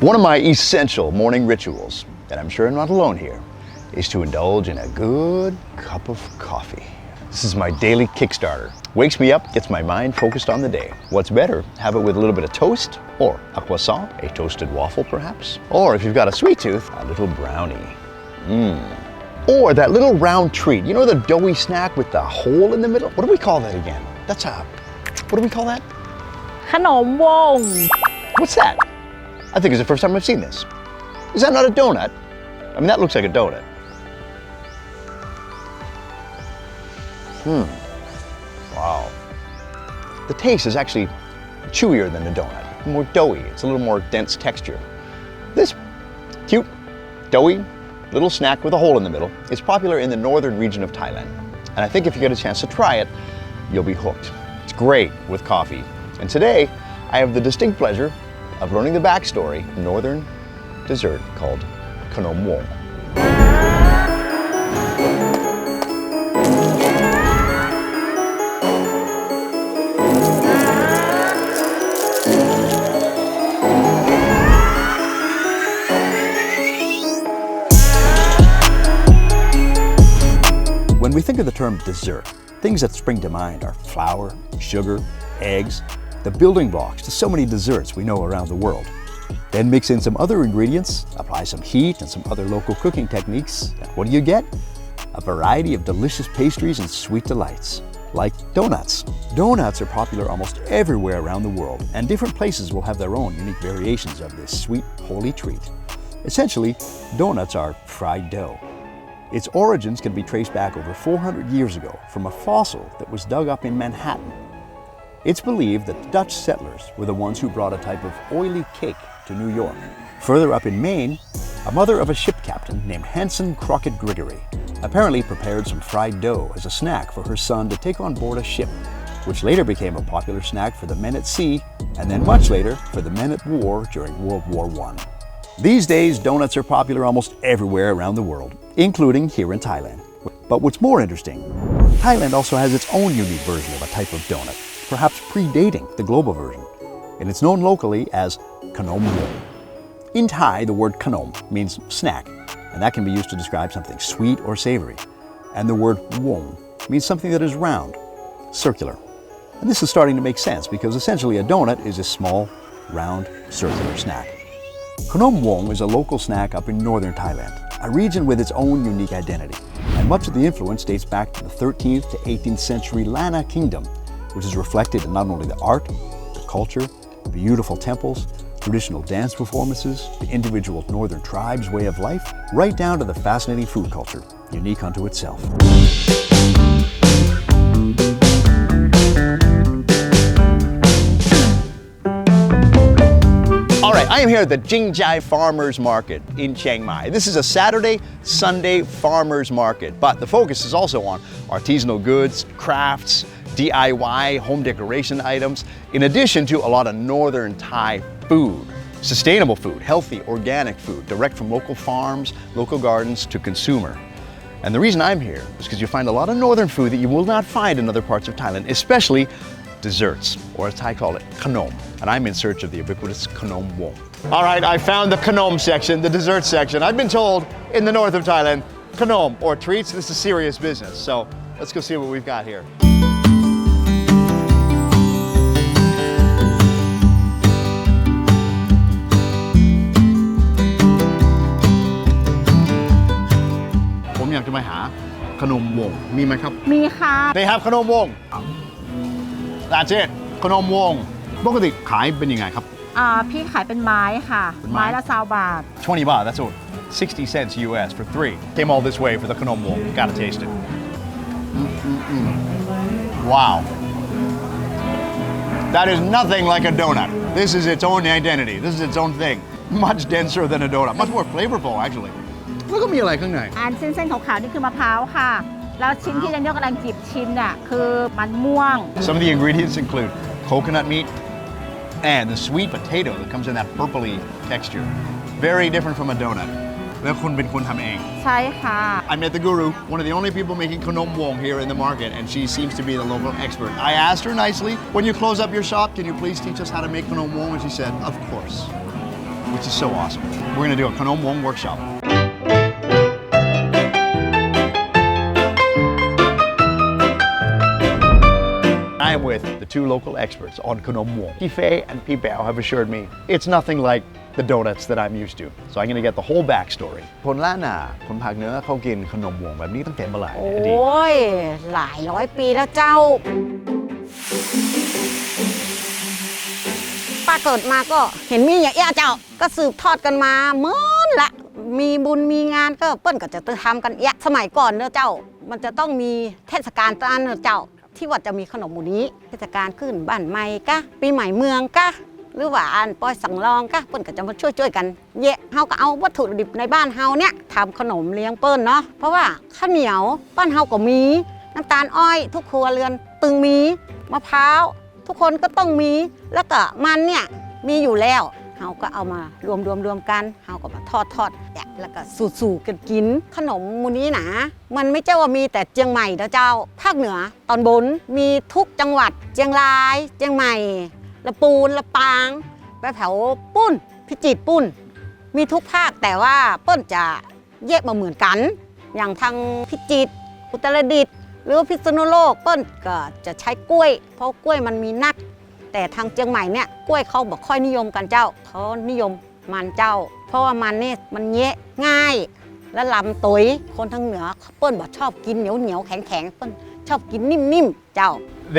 One of my essential morning rituals, and I'm sure I'm not alone here, is to indulge in a good cup of coffee. This is my daily Kickstarter. Wakes me up, gets my mind focused on the day. What's better, have it with a little bit of toast, or a croissant, a toasted waffle perhaps, or if you've got a sweet tooth, a little brownie. Or that little round treat. You know the doughy snack with the hole in the middle? What do we call that again? What do we call that? ขนมวง What's that? I think it's the first time I've seen this. Is that not a donut? I mean, that looks like a donut. Wow. The taste is actually chewier than a donut, more doughy. It's a little more dense texture. This cute, doughy, little snack with a hole in the middle is popular in the northern region of Thailand. And I think if you get a chance to try it, you'll be hooked. It's great with coffee. And today, I have the distinct pleasure of learning the backstory of a northern dessert called Khanom Wong. When we think of the term dessert, things that spring to mind are flour, sugar, eggs, the building blocks to so many desserts we know around the world. Then mix in some other ingredients, apply some heat and some other local cooking techniques, and what do you get? A variety of delicious pastries and sweet delights, like donuts. Donuts are popular almost everywhere around the world, and different places will have their own unique variations of this sweet, holy treat. Essentially, donuts are fried dough. Its origins can be traced back over 400 years ago from a fossil that was dug up in Manhattan. It's believed that Dutch settlers were the ones who brought a type of oily cake to New York. Further up in Maine, a mother of a ship captain named Hanson Crockett Grigory apparently prepared some fried dough as a snack for her son to take on board a ship, which later became a popular snack for the men at sea and then much later for the men at war during World War I. These days, donuts are popular almost everywhere around the world, including here in Thailand. But what's more interesting, Thailand also has its own unique version of a type of donut, perhaps predating the global version, and it's known locally as Khanom Wong. In Thai, the word khanom means snack, and that can be used to describe something sweet or savory. And the word wong means something that is round, circular. And this is starting to make sense because essentially a donut is a small, round, circular snack. Khanom Wong is a local snack up in northern Thailand, a region with its own unique identity, and much of the influence dates back to the 13th to 18th century Lanna Kingdom, which is reflected in not only the art, the culture, beautiful temples, traditional dance performances, the individual northern tribes' way of life, right down to the fascinating food culture, unique unto itself. All right, I am here at the Jingjai Farmers Market in Chiang Mai. This is a Saturday, Sunday farmers market, but the focus is also on artisanal goods, crafts, DIY, home decoration items, in addition to a lot of northern Thai food. Sustainable food, healthy, organic food, direct from local farms, local gardens to consumer. And the reason I'm here is because you'll find a lot of northern food that you will not find in other parts of Thailand, especially desserts, or as Thai call it, khanom. And I'm in search of the ubiquitous Khanom Wong. All right, I found the khanom section, the dessert section. I've been told in the north of Thailand, khanom, or treats, this is serious business. So let's go see what we've got here. I'mอยากจะมาหาขนมวงมีไหมครับมีค่ะ They have ขนมวง That's it ขนมวงปกติขายเป็นยังไงครับพี่ขายเป็นไม้ค่ะไม้ละ20 บาท 20 baht that's all 60 cents US for 3 came all this way for the ขนมวง gotta taste it Wow That is nothing like a donut This is its own identity This is its own thing Much denser than a donut Much more flavorful actuallyแล้วก็มีอะไรข้างในเส้นๆขาวๆนี่คือมะพร้าวค่ะแล้วชิ้นที่เรนเดอร์กำลังจิบชิมน่ะคือมันม่วง Some of the ingredients include coconut meat and the sweet potato that comes in that purpley texture very different from a donut แล้วคุณเป็นคนทำเองใช่ค่ะ I met the guru one of the only people making Khanom Wong here in the market and she seems to be the local expert I asked her nicely when you close up your shop can you please teach us how to make Khanom Wong and she said of course which is so awesome. We're going to do a Khanom Wong workshop. I am with the two local experts on Khanom Wong. Fei and Bao have assured me it's nothing like the donuts that I'm used to. So I'm going to get the whole backstory. คนล้านนาคนภาคเหนือเขากินขนมวงแบบนี้ตั้งแต่เมื่อไหร่ โอ้ยหลายร้อยปีแล้วเจ้าป้าเกิดมาก็เห็นมีอย่างเอี้ยเจ้าก็สืบทอดกันมาเหมือนละมีบุญมีงานก็เปิ้นก็จะทำกันเอี้ยสมัยก่อนเนอะเจ้ามันจะต้องมีเทศกาลตานเนอะเจ้าที่ว่าจะมีขนมหมูนี้เทศกาลขึ้นบ้านใหม่กะปีใหม่เมืองกะหรือว่าอันปอยสังรองกะเปิ้นก็จะมาช่วยกันเยะเฮาก็เอาวัตถุดิบในบ้านเฮาเนี่ยทำขนมเลี้ยงเปิ้นเนาะเพราะว่าข้าวเหนียวบ้านเฮาก็มีน้ำตาลอ้อยทุกครัวเรือนตึงมีมะพร้าวทุกคนก็ต้องมีแล้วก็มันเนี่ยมีอยู่แล้วเฮาก็เอามารวมกันเฮาก็มาทอดแล้วก็สู่กันกินขนมมูนี้นะมันไม่ใช่ว่ามีแต่เจียงใหม่นะเจ้าภาคเหนือตอนบนมีทุกจังหวัดเจียงรายเจียงใหม่ละปูนละปางไปแถวปุ้นพิจิตรปุ้นมีทุกภาคแต่ว่าเปิ้นจะแยกมาเหมือนกันอย่างทางพิจิตรอุตรดิตถ์หรือพิษณุโลกเปิ้นก็จะใช้กล้วยเพราะกล้วยมันมีนักแต่ทางเจียงใหม่เนี่ยกล้วยเขาบอกค่อยนิยมกันเจ้าเขานิยมมันเจ้าเพราะว่ามันนี่มันแยะง่ายและลำตุยคนทางเหนือเปิ้นบอกชอบกินเหนียวแข็งเปิ้นชอบกินนิ่มๆเจ้า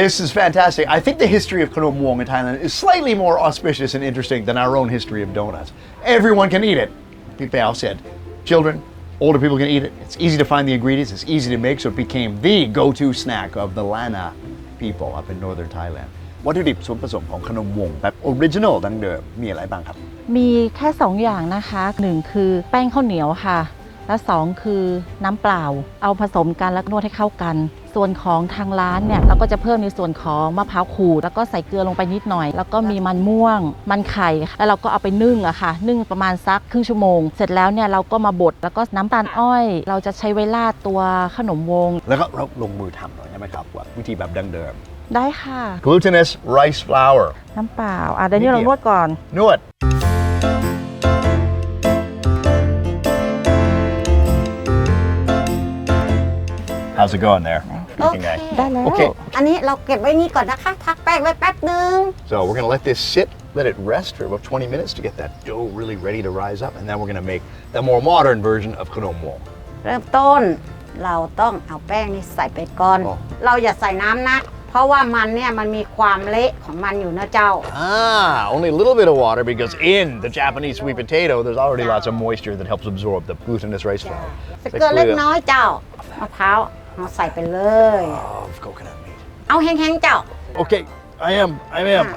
This is fantastic. I think the history of Khanom Wong in Thailand is slightly more auspicious and interesting than our own history of donuts. Everyone can eat it. Bao said, children, older people can eat it. It's easy to find the ingredients. It's easy to make, so it became the go-to snack of the Lana people up in northern Thailand. วัตถุดิบส่วนผสมของขนมวงแบบออริจินอลดั้งเดิมมีอะไรบ้างครับมีแค่2อย่างนะคะ1คือแป้งข้าวเหนียวค่ะและ2คือน้ำเปล่าเอาผสมกันแล้วนวดให้เข้ากันส่วนของทางร้านเนี่ยเราก็จะเพิ่มในส่วนของมะพร้าวขูดแล้วก็ใส่เกลือลงไปนิดหน่อยแล้วก็มีมันม่วงมันไข่แล้วเราก็เอาไปนึ่งอะค่ะนึ่งประมาณสักครึ่งชั่วโมงเสร็จแล้วเนี่ยเราก็มาบดแล้วก็น้ำตาลอ้อยเราจะใช้ไว้ราดตัวขนมวงแล้วก็เราลงมือทำหน่อยได้ไหมครับว่าวิธีแบบดั้งเดิมได้ค่ะ glutinous rice flour น้ำเปล่าเดี๋ยวนี้เรานวดก่อนนวดHow's it going there? โอเคได้แล้ว Okay. อันนี้เราเก็บไว้นี่ก่อนนะคะพักแป้งไว้แป๊บนึง So we're going to let this sit, let it rest for about 20 minutes to get that dough really ready to rise up, and then we're going to make the more modern version of Khanom Wong. เริ่มต้นเราต้องเอาแป้งนี่ใส่ไปก่อนเราอย่าใส่น้ำนะเพราะว่ามันเนี่ยมันมีความเละของมันอยู่นะเจ้า Only a little bit of water because in the Japanese sweet potato there's already lots of moisture that helps absorb the glutinous rice flour. ใส่เกลือเล็กน้อยเจ้ามะพร้าวเอาใส่ไปเลย Of coconut meat. เอาแห้งๆเจ้า Okay, I am.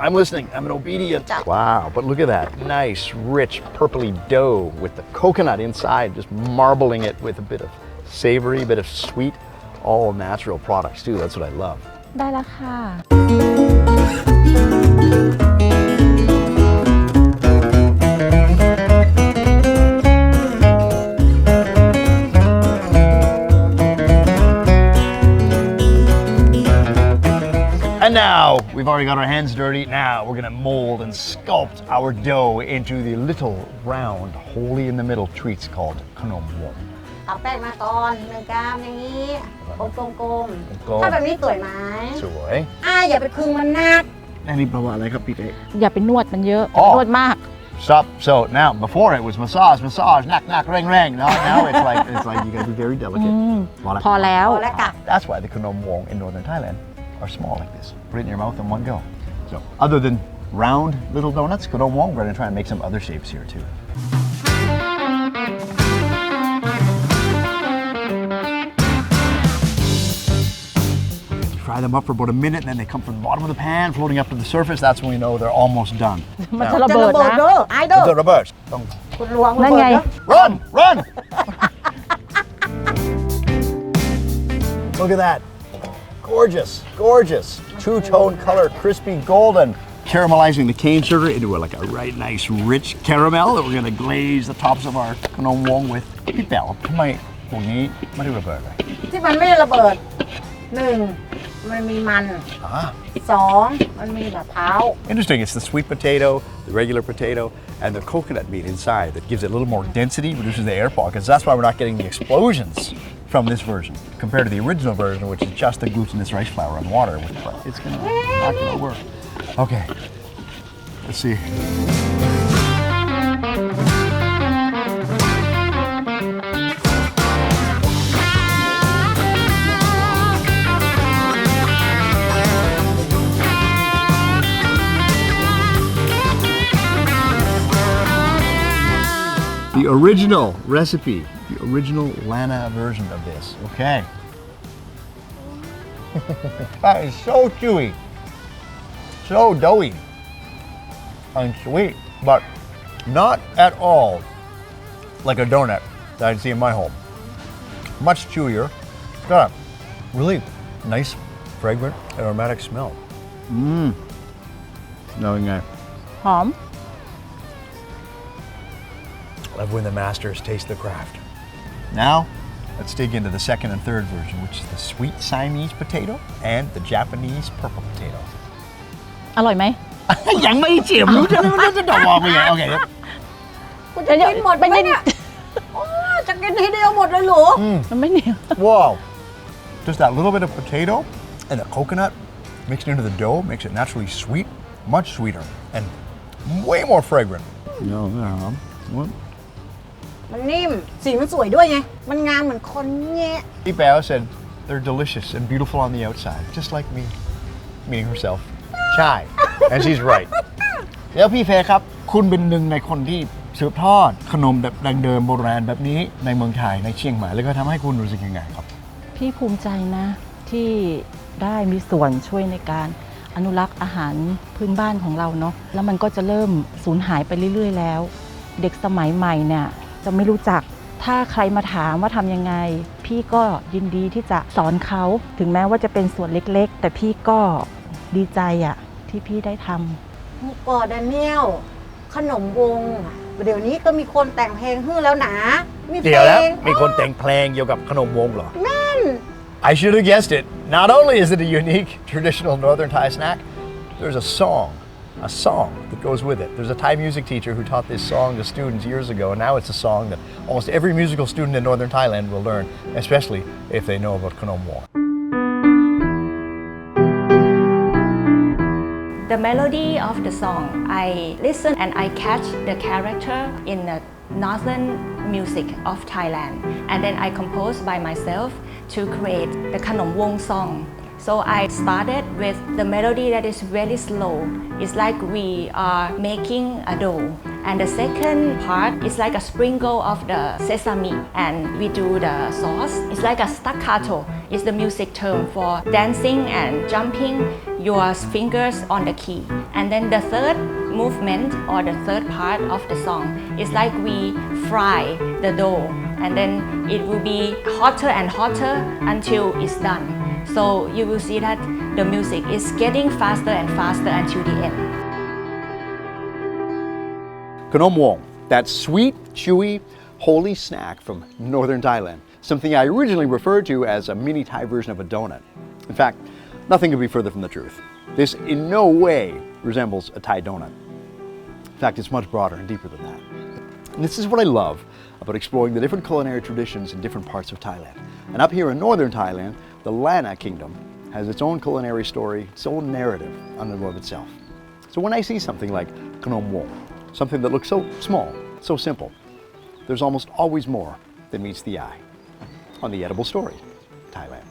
I'm listening. I'm an obedient. Wow, but look at that. Nice, rich, purpley dough with the coconut inside, just marbling it with a bit of savory, a bit of sweet, all natural products too. That's what I love. ได้แล้วค่ะ And now, we've already got our hands dirty. Now, we're gonna mold and sculpt our dough into the little round, holy in the middle treats called Khanom Wong. เอาแป้งมาก่อน1 กรัมอย่างนี้กลมๆถ้าแบบนี้สวยไหมสวยอย่าไปคึงมันนักอันนี้แปลว่าอะไรครับพี่เต้อย่าไปนวดมันเยอะนวดมาก Stop. So now, before it was massage, knock, rang. Now it's like you gotta be very delicate. พอแล้ว That's why the Khanom Wong in northern Thailand are small like this. Put it in your mouth in one go. So, other than round little donuts, Khanom Wong, we're gonna try and make some other shapes here too. Fry them up for about a minute, and then they come from the bottom of the pan, floating up to the surface. That's when we know they're almost done. มันจะระเบิดนะไอ้เด้อ จะระเบิดคุณหลวง นั่นไง Run! Look at that. Gorgeous. Two-tone color, crispy golden. Caramelizing the cane sugar into like a right nice rich caramel that we're going to glaze the tops of our Khanom Wong with. พี่แป๋วทำไมพวกนี้ไม่ได้ระเบิดเลยที่มันไม่ระเบิด1 มันมีมัน Ah. สองมันมีมะพร้าว Interesting. It's the sweet potato, the regular potato, and the coconut meat inside that gives it a little more density, reduces the air pockets. That's why we're not getting the explosions from this version compared to the original version, which is just the glutinous rice flour and water. It's not gonna work. Okay. Let's see. The original recipe, the original Lana version of this. Okay. That is so chewy, so doughy, and sweet, but not at all like a donut that I'd see in my home. Much chewier. It's got a really nice, fragrant, aromatic smell. Knowing that. หอม Love when the masters taste the craft. Now, let's dig into the second and third version, which is the sweet Siamese potato and the Japanese purple potato. อร่อยไหม ยังไม่ชิมรู้จะบอกไปยังโอเค คุณจะกินหมดไหมเนี่ยโอ้จะกินทีเดียวหมดเลยเหรอ มันไม่เหนียว Wow. Just that little bit of potato and the coconut mixed into the dough makes it naturally sweet, much sweeter, and way more fragrant. No, what? มันนิ่มสีมันสวยด้วยไงมันงามเหมือนคนแงะ Bao said they're delicious and beautiful on the outside, just like me, meaning herself. Chai, and she's right. แล้วพี่เฟย์ครับคุณเป็นหนึ่งในคนที่สืบทอดขนมแบบดั้งเดิมโบราณแบบนี้ในเมืองไทยในเชียงใหม่แล้วก็ทำให้คุณรู้สึกยังไงครับ พี่ภูมิใจนะที่ได้มีส่วนช่วยในการอนุรักษ์อาหารพื้นบ้านของเราเนาะแล้วมันก็จะเริ่มสูญหายไปเรื่อยๆแล้วเด็กสมัยใหม่เนี่ยจะไม่รู้จักถ้าใครมาถามว่าทำยังไงพี่ก็ยินดีที่จะสอนเขาถึงแม้ว่าจะเป็นส่วนเล็กๆแต่พี่ก็ดีใจอะที่พี่ได้ทำ เมื่อก่อนดาเนียลขนมวงเดี๋ยวนี้ก็มีคนแต่งเพลงฮื้อแล้วนะมีเพล เดี๋ยวแล้ว ง มีคนแต่งเพลงเกี่ยวกับขนมวงเหรอ I should have guessed it. Not only is it a unique traditional Northern Thai snack, there's a song that goes with it. There's a Thai music teacher who taught this song to students years ago, and now it's a song that almost every musical student in Northern Thailand will learn, especially if they know about Khanom Wong. The melody of the song, I listen and I catch the character in the northern music of Thailand, and then I compose by myself to create the Khanom Wong song. So I started with the melody that is very slow. It's like we are making a dough. And the second part is like a sprinkle of the sesame, and we do the sauce. It's like a staccato. It's the music term for dancing and jumping your fingers on the key. And then the third movement or the third part of the song is like we fry the dough, and then it will be hotter and hotter until it's done. So you will see that the music is getting faster and faster until the end. Khanom Wong, that sweet, chewy, holy snack from northern Thailand, something I originally referred to as a mini Thai version of a donut. In fact, nothing could be further from the truth. This in no way resembles a Thai donut. In fact, it's much broader and deeper than that. And this is what I love about exploring the different culinary traditions in different parts of Thailand. And up here in northern Thailand, the Lana Kingdom has its own culinary story, its own narrative unto of itself. So when I see something like Khanom Wong, something that looks so small, so simple, there's almost always more than meets the eye on The Edible Story, Thailand.